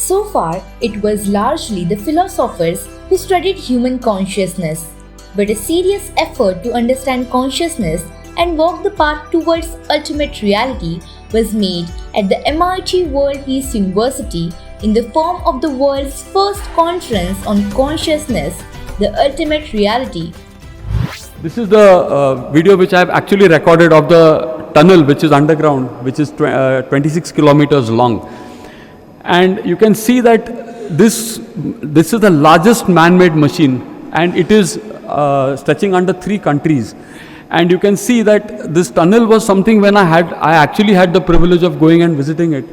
So far, it was largely the philosophers who studied human consciousness, but a serious effort to understand consciousness and walk the path towards ultimate reality was made at the MIT World Peace University in the form of the world's first conference on consciousness, the ultimate reality. This is the video which I have actually recorded of the tunnel which is underground, which is 26 kilometers long. And you can see that this is the largest man-made machine, and it is stretching under 3 countries. And you can see that this tunnel was something when I actually had the privilege of going and visiting it.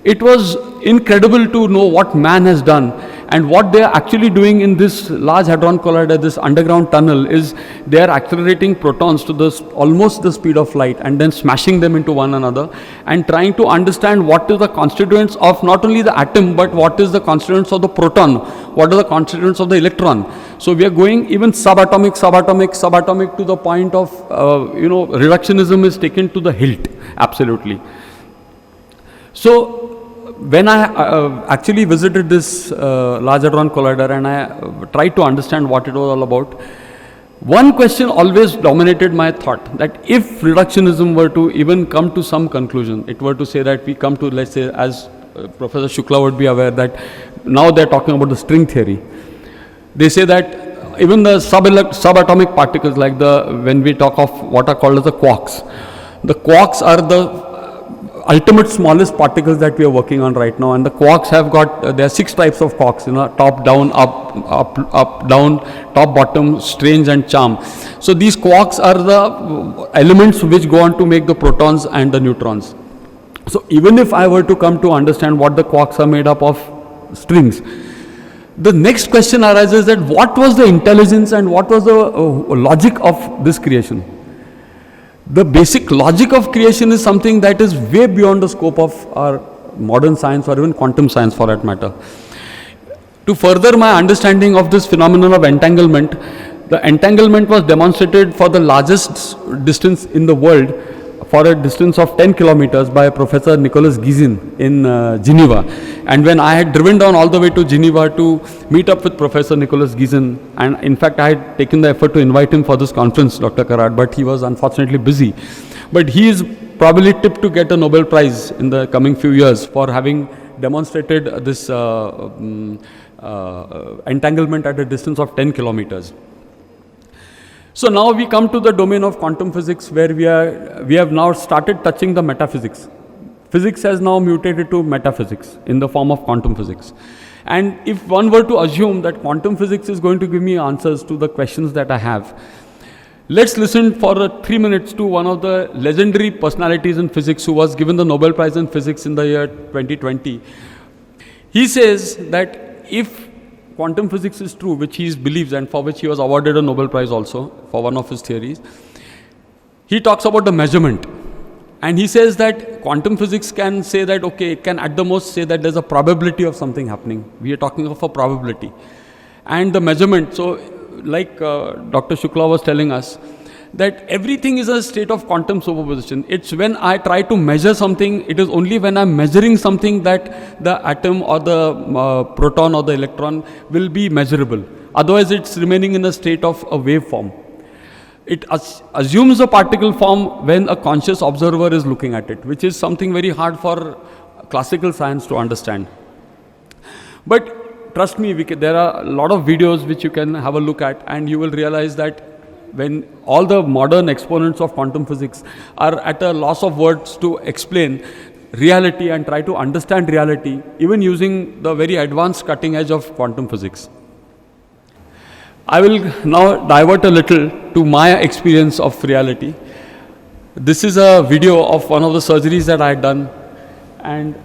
It was incredible to know what man has done, and what they are actually doing in this Large Hadron Collider, this underground tunnel, is they are accelerating protons to almost the speed of light and then smashing them into one another and trying to understand what is the constituents of not only the atom but what is the constituents of the proton, what are the constituents of the electron. So we are going even subatomic to the point of reductionism is taken to the hilt, absolutely. So when I actually visited this Large Hadron Collider and I tried to understand what it was all about, one question always dominated my thought, that if reductionism were to even come to some conclusion, it were to say that we come to, let's say, as Professor Shukla would be aware, that now they're talking about the string theory. They say that even the subatomic particles, like when we talk of what are called as the quarks are the ultimate smallest particles that we are working on right now, and the quarks have got there are 6 types of quarks, top down, up down, top bottom, strange and charm. So these quarks are the elements which go on to make the protons and the neutrons. So even if I were to come to understand what the quarks are made up of, strings, the next question arises that what was the intelligence and what was the logic of this creation? The basic logic of creation is something that is way beyond the scope of our modern science or even quantum science for that matter. To further my understanding of this phenomenon of entanglement, the entanglement was demonstrated for the largest distance in the world, for a distance of 10 kilometers by Professor Nicholas Gizin in Geneva. And when I had driven down all the way to Geneva to meet up with Professor Nicholas Gizin, and in fact I had taken the effort to invite him for this conference, Dr. Karat, but he was unfortunately busy. But he is probably tipped to get a Nobel Prize in the coming few years for having demonstrated this entanglement at a distance of 10 kilometers. So now we come to the domain of quantum physics, where we have now started touching the metaphysics. Physics has now mutated to metaphysics in the form of quantum physics. And if one were to assume that quantum physics is going to give me answers to the questions that I have, let's listen for 3 minutes to one of the legendary personalities in physics who was given the Nobel Prize in Physics in the year 2020. He says that if quantum physics is true, which he believes and for which he was awarded a Nobel Prize also for one of his theories, he talks about the measurement. And he says that quantum physics can say that, okay, it can at the most say that there's a probability of something happening. We are talking of a probability. And the measurement, so like Dr. Shukla was telling us, that everything is a state of quantum superposition. It's when I try to measure something, it is only when I'm measuring something that the atom or the proton or the electron will be measurable. Otherwise, it's remaining in a state of a waveform. It assumes a particle form when a conscious observer is looking at it, which is something very hard for classical science to understand. But trust me, there are a lot of videos which you can have a look at, and you will realize that when all the modern exponents of quantum physics are at a loss of words to explain reality and try to understand reality, even using the very advanced cutting edge of quantum physics. I will now divert a little to my experience of reality. This is a video of one of the surgeries that I had done, and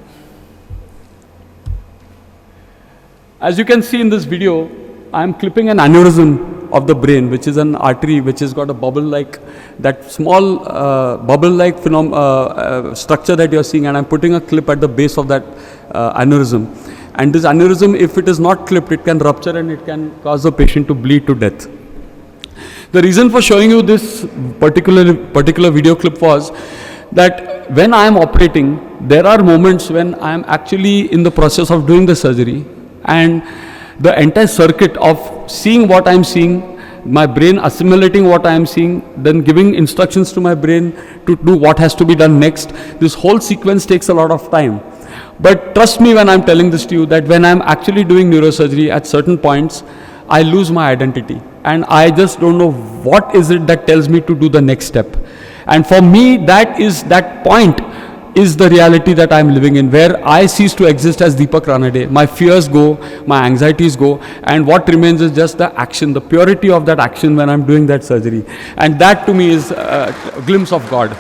as you can see in this video, I am clipping an aneurysm of the brain, which is an artery which has got a bubble-like, that small bubble-like structure that you are seeing, and I'm putting a clip at the base of that aneurysm. And this aneurysm, if it is not clipped, it can rupture and it can cause the patient to bleed to death. The reason for showing you this particular video clip was that when I am operating, there are moments when I am actually in the process of doing the surgery, and the entire circuit of seeing what I am seeing, my brain assimilating what I am seeing, then giving instructions to my brain to do what has to be done next. This whole sequence takes a lot of time. But trust me when I'm telling this to you, that when I'm actually doing neurosurgery, at certain points, I lose my identity. And I just don't know what is it that tells me to do the next step. And for me, that point is the reality that I'm living in, where I cease to exist as Deepak RANADE. My fears go, my anxieties go, and what remains is just the action, the purity of that action when I'm doing that surgery. And that to me is a glimpse of God.